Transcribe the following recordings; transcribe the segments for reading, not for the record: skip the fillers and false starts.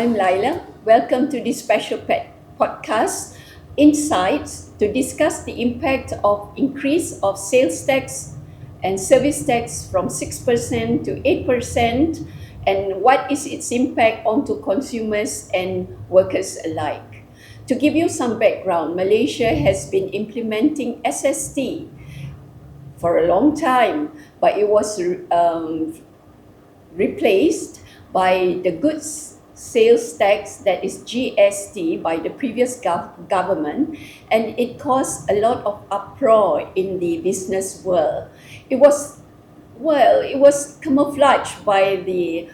I'm Laila. Welcome to this special podcast, Insights, to discuss the impact of increase of sales tax and service tax from 6% to 8% and what is its impact onto consumers and workers alike. To give you some background, Malaysia has been implementing SST for a long time, but it was replaced by the goods sales tax, that is GST, by the previous government, and it caused a lot of uproar in the business world. It was camouflaged by the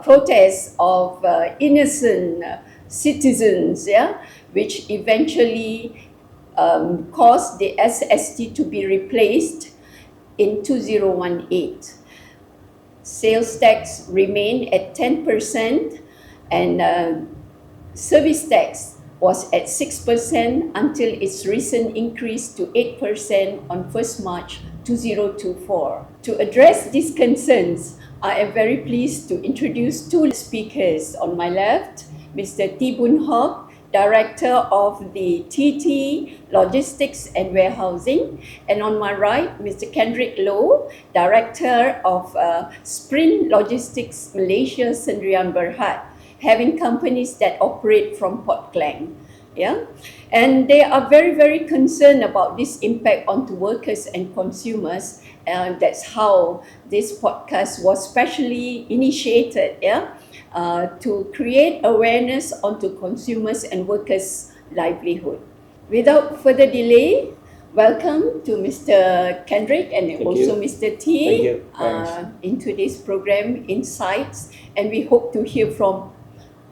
protests of innocent citizens, which eventually caused the SST to be replaced in 2018. Sales tax remained at 10%, and service tax was at 6% until its recent increase to 8% on 1st March 2024. To address these concerns, I am very pleased to introduce two speakers. On my left, Mr. T. Boon Hock, Director of the TT Logistics and Warehousing, and on my right, Mr. Kendrick Low, Director of Sprint Logistics Malaysia Sendirian Berhad, having companies that operate from Port Klang. And they are very, very concerned about this impact onto workers and consumers, and that's how this podcast was specially initiated, to create awareness onto consumers and workers' livelihood. Without further delay, welcome to Mr. Kendrick and also Mr. T into this program, Insights, and we hope to hear from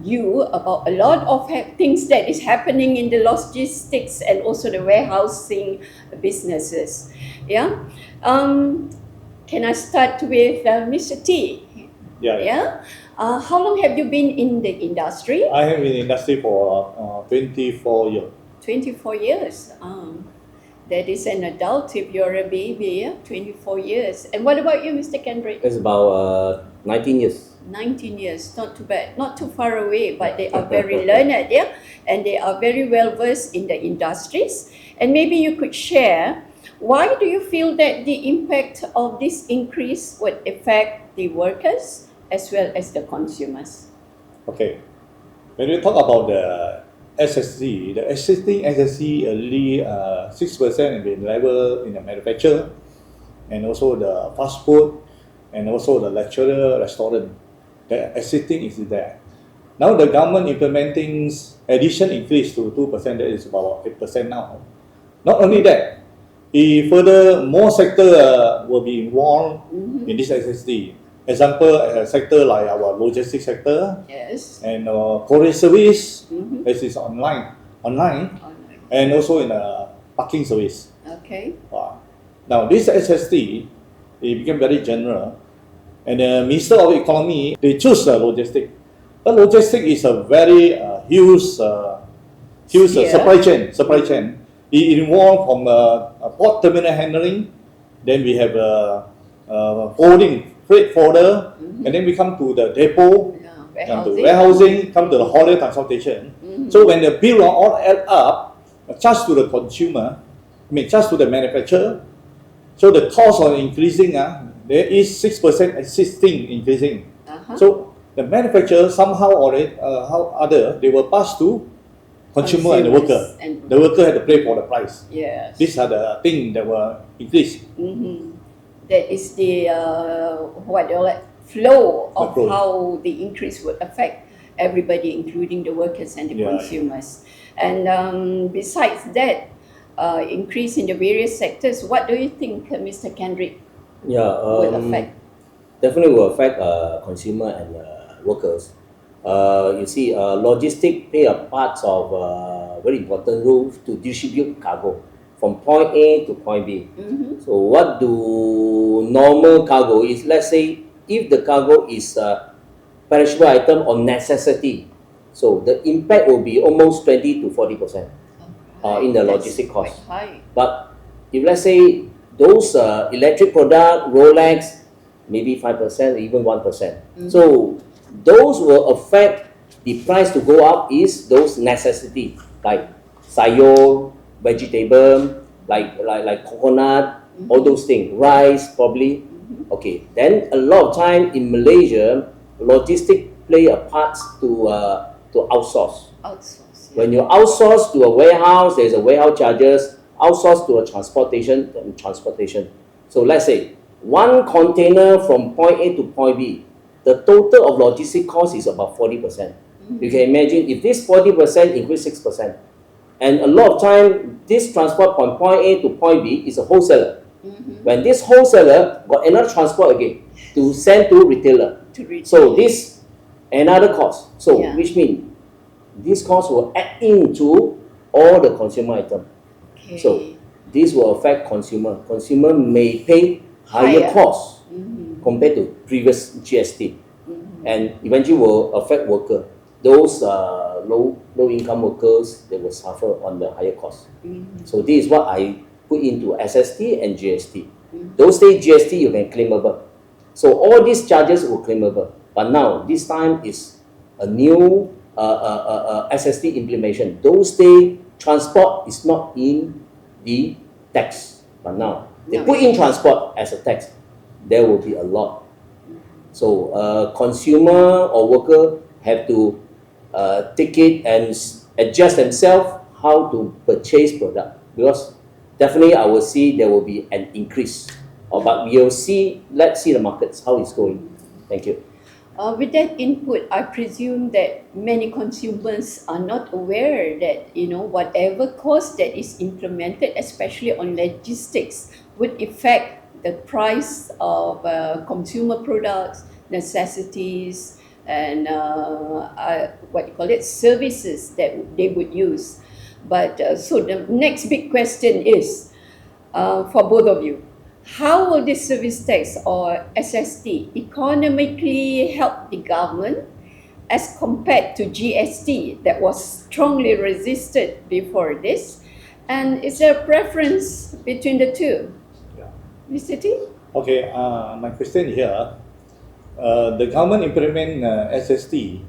you about a lot of things that is happening in the logistics and also the warehousing businesses. Can I start with Mr. T? How long have you been in the industry? I have been in the industry for 24 years. 24 years. That is an adult if you're a baby, 24 years. And what about you, Mr. Kendrick? It's about 19 years. 19 years, not too bad, not too far away, but they are very learned, and they are very well versed in the industries. And maybe you could share, why do you feel that the impact of this increase would affect the workers as well as the consumers? Okay, when we talk about the SST, the existing SST only 6% in the level in the manufacturer, and also the fast food, and also the lecturer, restaurant. The existing is there. Now the government implementing addition increase to 2%, that is about 8% now. Not only that, further more sector will be involved in this SST. Example, a sector like our logistics sector, and courier service, this is online, and also in a parking service. Okay. Now this SST, it became very general, and the Minister of Economy, they choose logistics. But logistics is a very huge supply chain. It involves from port terminal handling, then we have freight forwarder, and then we come to the depot, come to warehousing, come to the haulier transportation. So when the bill all add up, charged to the consumer, charged to the manufacturer, so the cost of increasing, there is 6% existing increasing. So the manufacturer somehow or other, they will pass to consumer and the worker. The worker had to pay for the price. These are the things that were increased. That is the flow of how the increase would affect everybody, including the workers and the consumers. And besides that, increase in the various sectors, what do you think, Mr. Kendrick, will affect? Definitely will affect consumer and workers. You see, logistics play a part of very important role to distribute cargo from point A to point B. So what do normal cargo is, let's say, if the cargo is a perishable item or necessity, so the impact will be almost 20 to 40% in the logistic cost. But if let's say those electric product, Rolex, maybe 5%, even 1%. So those will affect the price to go up is those necessity like sayur, vegetable, like coconut, all those things, rice probably. Okay, then a lot of time in Malaysia, logistic play a part to outsource. Outsource. Yeah. When you outsource to a warehouse, there's a warehouse charges. Outsource to a transportation. So let's say one container from point A to point B, the total of logistic cost is about 40%. You can imagine if this 40% increase 6%, and a lot of time this transport from point A to point B is a wholesaler. When this wholesaler got another transport again to send to retailer. So this another cost. So Yeah. which means this cost will add into all the consumer item. Okay. So this will affect consumer. Consumer may pay higher Higher. cost compared to previous GST, and eventually will affect worker. Those low income workers, they will suffer on the higher cost. So this is what I put into SST and GST. Those days GST you can claimable. So all these charges were claimable. But now this time is a new SST implementation. Those days transport is not in the tax, but now they put in transport as a tax. There will be a lot. So consumer or worker have to take it and adjust themselves how to purchase product, because definitely I will see there will be an increase. But we'll see. Let's see the markets how it's going. Thank you. With that input, I presume that many consumers are not aware that whatever cost that is implemented, especially on logistics, would affect the price of consumer products, necessities, and services that they would use. But so the next big question is for both of you. How will this service tax or SST economically help the government as compared to GST that was strongly resisted before this? And is there a preference between the two? Yeah. Mr. T? Okay, my question here, the government implement SST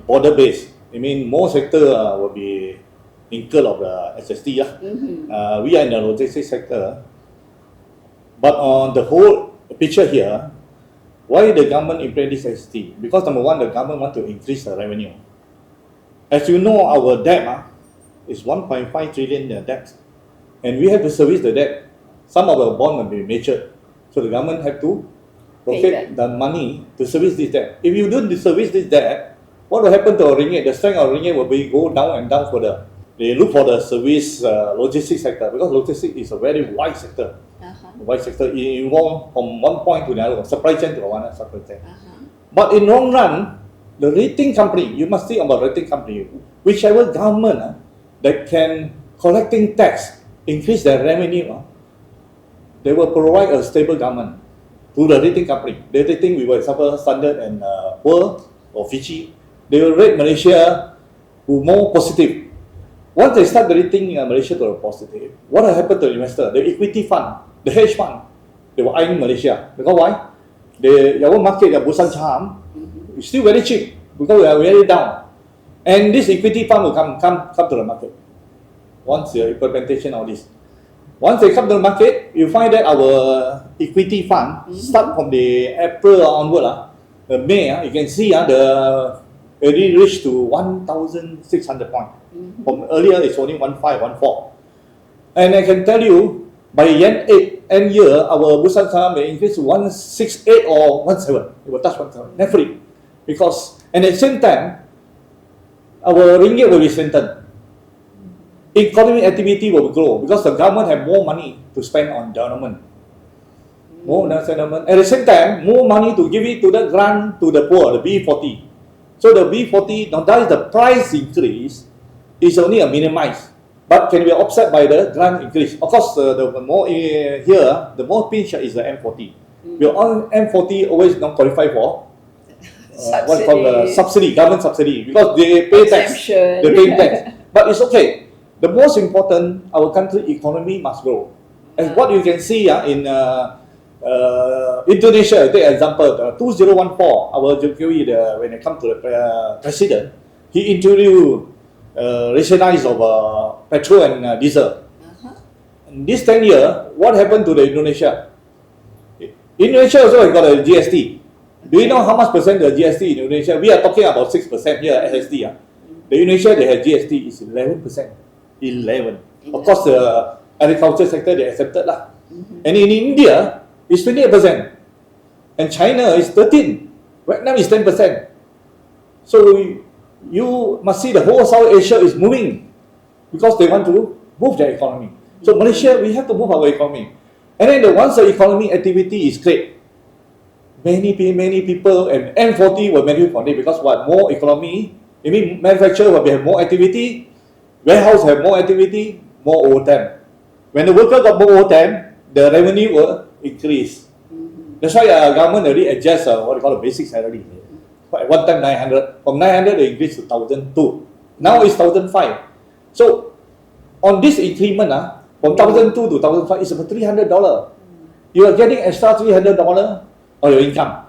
border-based. I mean, more sector will be incurred of the SST. We are in the logistics sector. But on the whole picture here, why the government implement this SST? Because number one, the government want to increase the revenue. As you know, our debt is 1.5 trillion debt, and we have to service the debt. Some of our bond will be matured, so the government have to profit the money to service this debt. If you don't service this debt, what will happen to our ringgit? The strength of ringgit will be go down and down further. They look for the service logistics sector, because logistics is a very wide sector. Wide sector, it involves from one point to the other, supply chain to another supply chain. But in long run, the rating company, you must think about rating company. Whichever government that can collecting tax, increase their revenue, they will provide a stable government to the rating company. The rating, we will example Standard and Poor or Fitch. They will rate Malaysia to more positive. Once they start rating Malaysia to a positive, what will happen to the investor? The equity fund, the hedge fund, they will eyeing Malaysia. Because why? Our market, the Busan Saham, is still very cheap because we are very down. And this equity fund will come to the market once the implementation of this. Once they come to the market, you find that our equity fund start from the April onward, the May, you can see the already reached to 1,600 points. From earlier, it's only 1,514. And I can tell you, by end year, our Busan Saham may increase to 168 or 17. It will touch 17, definitely. Because, and at the same time, our ringgit will be strengthened. Economic activity will grow because the government have more money to spend on development. More development. At the same time, more money to give it to the grant to the poor, the B40. So the B40, now that is the price increase, is only a minimized, but can be offset by the grant increase. Of course, the more here, the more pinch is the M40. Your own M40 always not qualify for what called the subsidy, government subsidy, because they pay tax. They pay tax, but it's okay. The most important, our country economy must grow. As what you can see in Indonesia, take example, 2014, our Jokowi, when it comes to the president, he introduced rationalize of petrol and diesel. In this 10 years, what happened to the Indonesia? Indonesia also has got a GST. Do you know how much percent the GST in Indonesia? We are talking about 6% here at SST. The Indonesia, they have GST is 11%. 11. Of course, the agriculture sector, they accepted lah. And in India, it's 28%. And China is 13%. Vietnam is 10%. So you must see the whole South Asia is moving because they want to move their economy. So Malaysia, we have to move our economy. And then once the economic activity is great, many people and M40 will benefit from it because what? More economy, manufacturer will have more activity, warehouse have more activity, more overtime. When the worker got more overtime, the revenue will increase. That's why government already adjust what they call the basic salary. At one time 900, from 900 they increased to 1,002. Now it's 1,005. So on this increment, from 1,002 to 1,005, it's about $300. You are getting extra $300 on your income.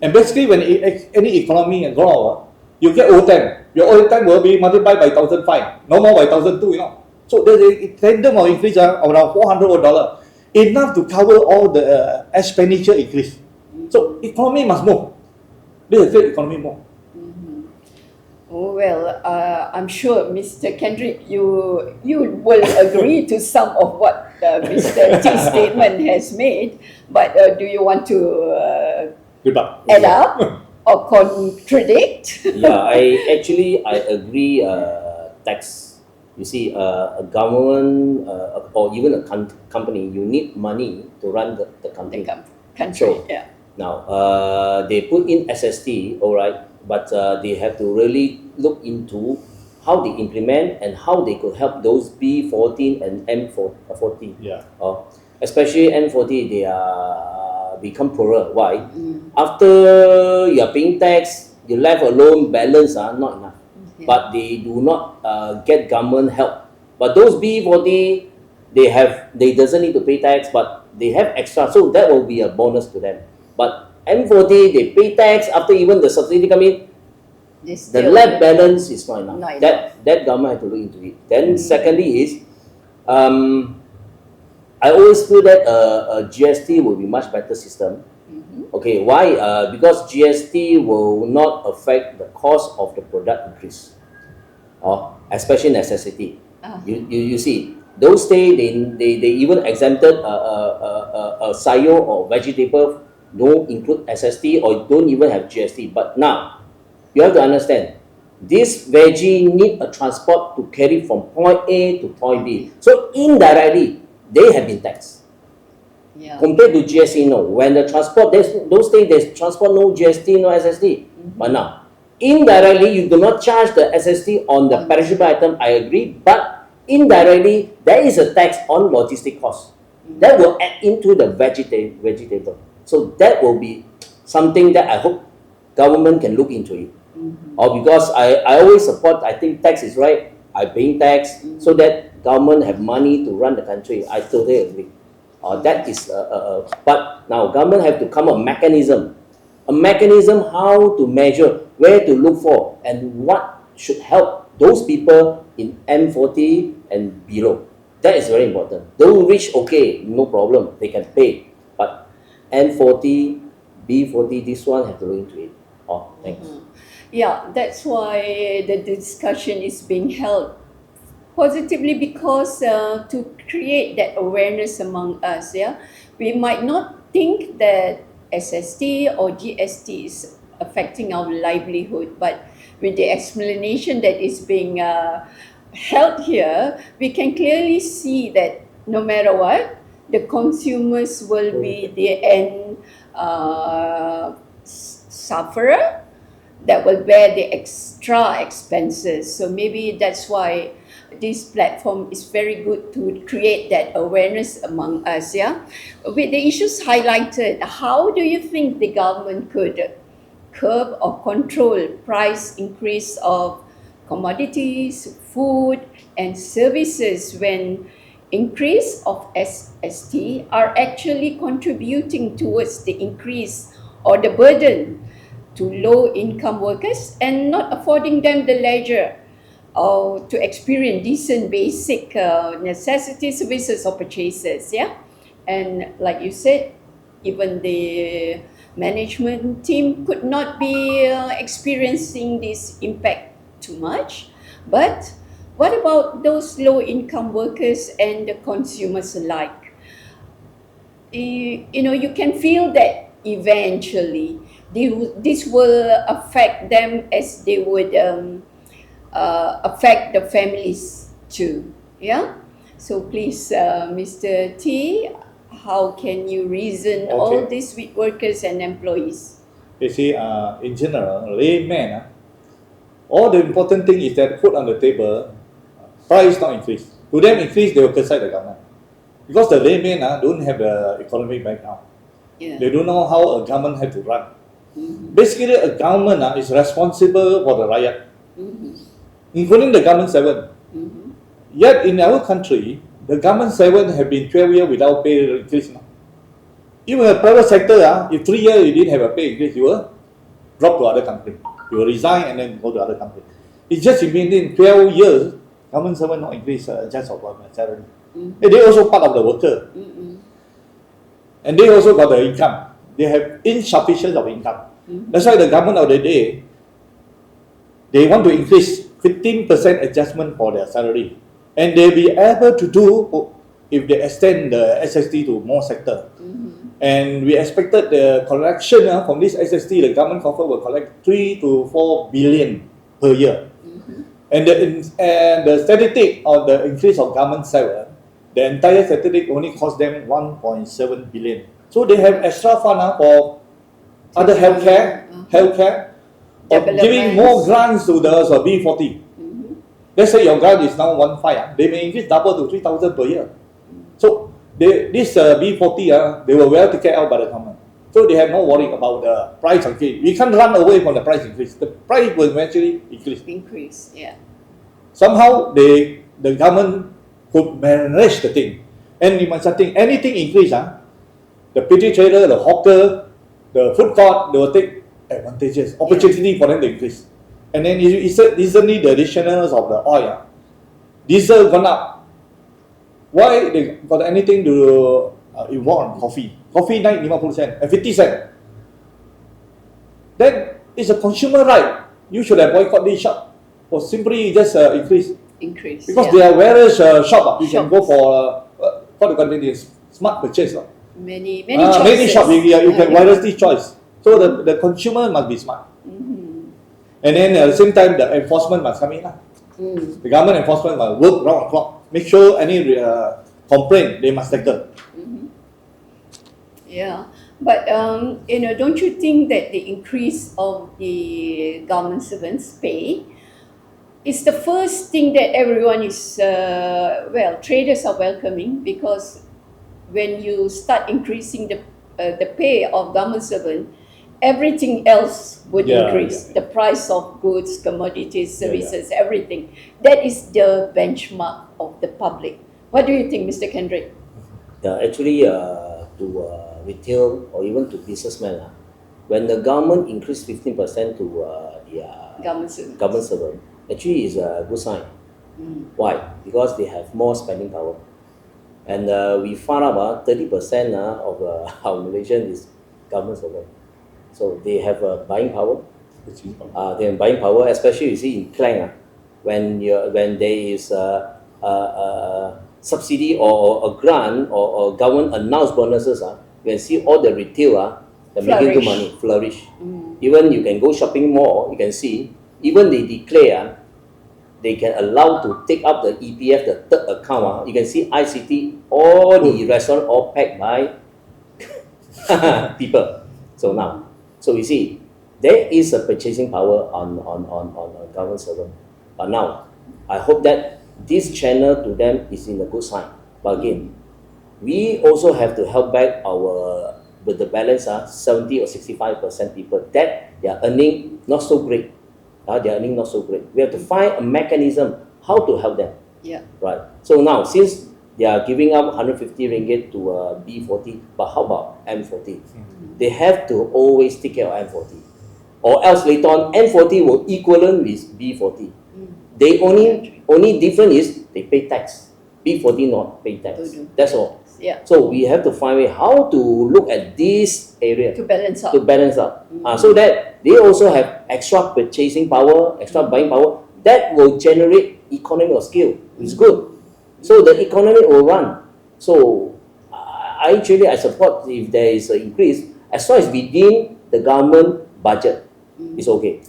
And basically, when any economy grow, you get overtime. Your overtime will be multiplied by 1,005, no more by 1,002. So there's a tandem of increase around $400, enough to cover all the expenditure increase. So economy must move. This is the economy move. Oh, well, I'm sure, Mr. Kendrick, you will agree to some of what Mr. T's statement has made, but do you want to add up or contradict? Yeah, I agree. Tax. You see, a government or even a company, you need money to run the country. Country, so, yeah. Now, they put in SST, all right, but they have to really look into how they implement and how they could help those B14 and M40. Yeah. Especially M40, they are become poorer. Why? After you are paying tax, you left alone balance not enough. Yeah. But they do not get government help. But those B40, they doesn't need to pay tax, but they have extra, so that will be a bonus to them. But M40, they pay tax after even the subsidy come in. The left balance is not enough. That government has to look into it. Then secondly is, I always feel that a GST will be much better system. Okay, why? Because GST will not affect the cost of the product increase, especially necessity. You see, those days they even exempted a sayo or vegetable don't include SST or don't even have GST. But now, you have to understand, this veggie need a transport to carry from point A to point B. So indirectly, they have been taxed. Yeah. Compared to GST, no. When the transport, those days there's transport, no GST, no SST. But now, indirectly, you do not charge the SST on the perishable item, I agree, but indirectly, there is a tax on logistic costs. That will add into the vegetable. So that will be something that I hope government can look into it. Or because I always support, I think tax is right, I paying tax so that government have money to run the country. I totally agree. That is, but now government have to come a mechanism how to measure, where to look for, and what should help those people in M40 and below. That is very important. Those rich, okay, no problem, they can pay. But M40, B40, this one have to look into it. Thanks. Yeah, that's why the discussion is being held positively because to create that awareness among us, we might not think that SST or GST is affecting our livelihood, but with the explanation that is being held here, we can clearly see that no matter what, the consumers will be the end sufferer that will bear the extra expenses. So maybe that's why this platform is very good to create that awareness among us. With the issues highlighted, how do you think the government could curb or control price increase of commodities, food, and services when increase of SST are actually contributing towards the increase or the burden to low-income workers and not affording them the leisure to experience decent basic necessity services or purchases, yeah? And like you said, even the management team could not be experiencing this impact too much. But what about those low-income workers and the consumers alike? You can feel that eventually this will affect them as they would affect the families too. Yeah. So please, Mr. T, how can you reason all Okay. this with workers and employees? You see, in general, layman, all the important thing is that put on the table, price not increase. To them increase, they will criticize the government. Because the layman don't have the economic background. Yeah. They don't know how a government has to run. Mhm. Basically, a government is responsible for the riot, Mhm. including the government servant. Mhm. Yet in our country, the government servant have been 12 years without pay increase. Even the private sector, if 3 years you didn't have a pay increase, you will drop to other country. You will resign and then go to other country. It's just in 12 years, government servant not increase just of salary. Mhm. And they also part of the worker. Mhm. And they also got the income. They have insufficient of income. Mhm. That's why the government of the day, they want to increase 15% adjustment for their salary. And they'll be able to do if they extend the SST to more sector. Mhm. And we expected the collection from this SST, the government confirm will collect 3 to 4 billion per year. Mhm. And the statistic of the increase of government salary, the entire statistic only cost them 1.7 billion. So they have extra fund for other healthcare, or giving more grants to the B40. Mhm. Let's say your grant is now 1.5, they may increase double to 3,000 per year. So this B40, they were well taken out by the government. So they have no worry about the price increase. We can't run away from the price increase. The price will eventually increase. Increase, yeah. Somehow the government could manage the thing. And you must think anything increase, the petty trader, the hawker, the food court, they will take advantages, opportunity for them to increase. And then recently the additionals of the oil, diesel gone up. Why they got anything to involve on coffee? Coffee naik 50% and 50 cents. Then it's a consumer right. You should have boycott this shop or simply just increase. Because there are various shop. You can go for what do you call it? Smart purchase. Many choices. Many shops. You can variety choice. So the consumer must be smart. Mhm. And then at the same time, the enforcement must come in. Mm. The government enforcement must work round the clock. Make sure any complaint they must tackle. Mhm. Yeah, but don't you think that the increase of the government servants' pay is the first thing that everyone is traders are welcoming, because when you start increasing the pay of government servant, everything else would increase. The price of goods, commodities, services, everything. That is the benchmark of the public. What do you think, Mr. Kendrick? Yeah, actually, to retail or even to businessmen, when the government increase 15% to the government servant, actually is a good sign. Why? Because they have more spending power. And we found out 30% of our Malaysian is government servant. So they have buying power. They have buying power, especially you see in Klang, when there is a subsidy or a grant or government announced bonuses, you can see all the retail they're making good money, flourish. Even you can go shopping mall, you can see, even they declare they can allow to take up the EPF, the third account. You can see ICT, all the restaurant all packed by people. So you see, there is a purchasing power on government servant. But now, I hope that this channel to them is in a good sign. But again, we also have to help back with the balance 70 or 65% people that they are earning not so great. They are earning not so great. We have to find a mechanism how to help them. Yeah. Right. So now, since They are giving up 150 ringgit to B40, but how about M40? They have to always take care of M40, or else later on M40 will equivalent with B40. They only difference is they pay tax. B40 not pay tax. That's all. Yeah. So we have to find a way how to look at this area To balance out. so that they also have extra purchasing power, extra buying power that will generate economy of scale. It's good. So the economy will run. So I support if there is an increase as long as within the government budget. It's okay.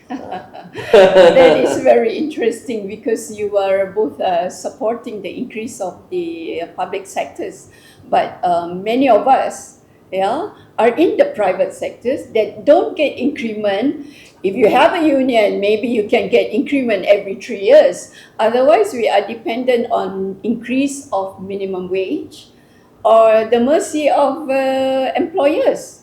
That is very interesting because you are both supporting the increase of the public sectors, but many of us, are in the private sectors that don't get increment. If you have a union, maybe you can get increment every 3 years. Otherwise, we are dependent on increase of minimum wage or the mercy of employers.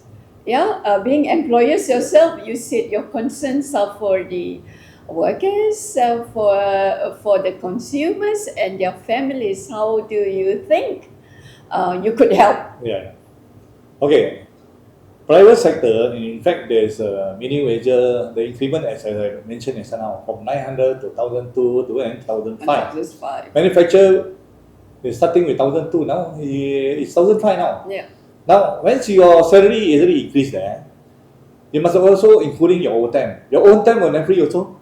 Being employers yourself, you said your concerns are for the workers, for the consumers and their families. How do you think you could help? Yeah. Okay. Private sector, in fact, there's a minimum wage, the increment, as I mentioned just now, from 900 to 1,002 to 1,005. Just 5. Manufacturer is starting with 1,002 now. It's 1,005 now. Yeah. Now, once your salary is already increased there, you must also including your overtime. Your overtime will naturally also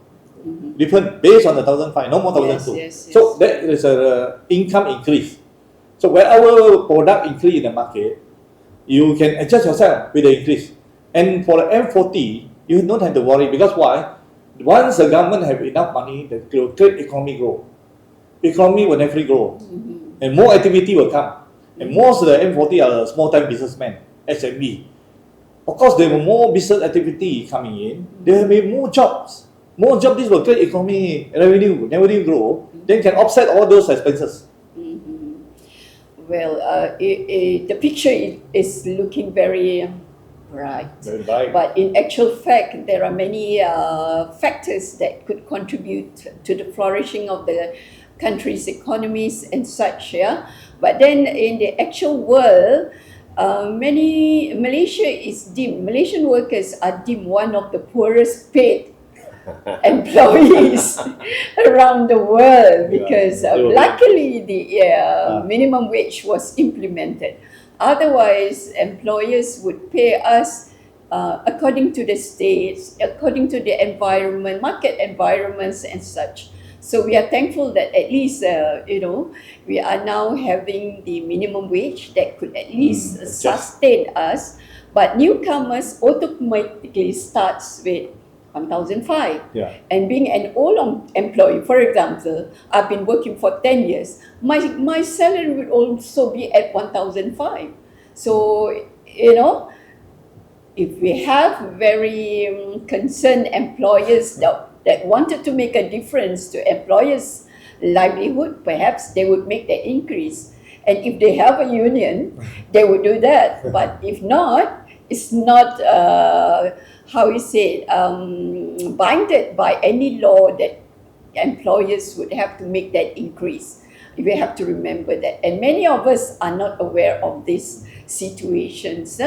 different based on the 1,005, no more 1,002. Yes. So that is a income increase. So wherever product increase in the market, you can adjust yourself with the increase. And for the M40, you don't have to worry because why? Once the government have enough money, the great economy grow. Economy will naturally grow, and more activity will come. And most of the M40 are small-time businessmen, SME. Of course, there will more business activity coming in. There will be more jobs. More jobs, this will create economy revenue grow. Then can offset all those expenses. Well, the picture is looking very bright. Very bright. But in actual fact, there are many factors that could contribute to the flourishing of the country's economies and such. But then in the actual world, Malaysia is deemed, Malaysian workers are deemed one of the poorest paid employees around the world because luckily the minimum wage was implemented. Otherwise, employers would pay us according to the states, according to the environment, market environments and such. So we are thankful that at least, we are now having the minimum wage that could at least sustain us. But newcomers automatically starts with 1,005. And being an old employee, for example, I've been working for 10 years, my salary would also be at 1,005. So, if we have very concerned employers that wanted to make a difference to employers' livelihood, perhaps they would make that increase. And if they have a union, they would do that. But if not, it's not, binded by any law that employers would have to make that increase. We have to remember that. And many of us are not aware of these situations.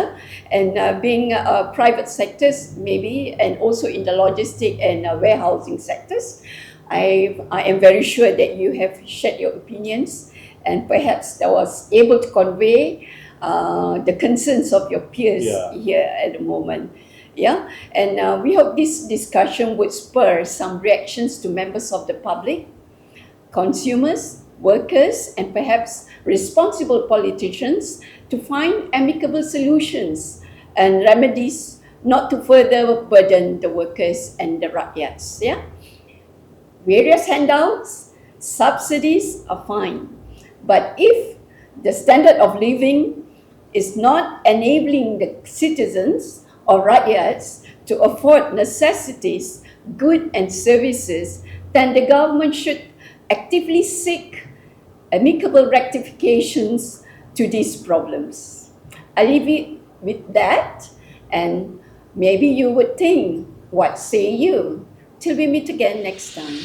And being private sectors, maybe, and also in the logistic and warehousing sectors, I am very sure that you have shared your opinions and perhaps that was able to convey the concerns of your peers here at the moment. And we hope this discussion would spur some reactions to members of the public, consumers, workers, and perhaps responsible politicians to find amicable solutions and remedies not to further burden the workers and the rakyats. Various handouts, subsidies are fine. But if the standard of living is not enabling the citizens or rakyats to afford necessities, goods and services, then the government should actively seek amicable rectifications to these problems. I leave it with that, and maybe you would think, what say you? Till we meet again next time.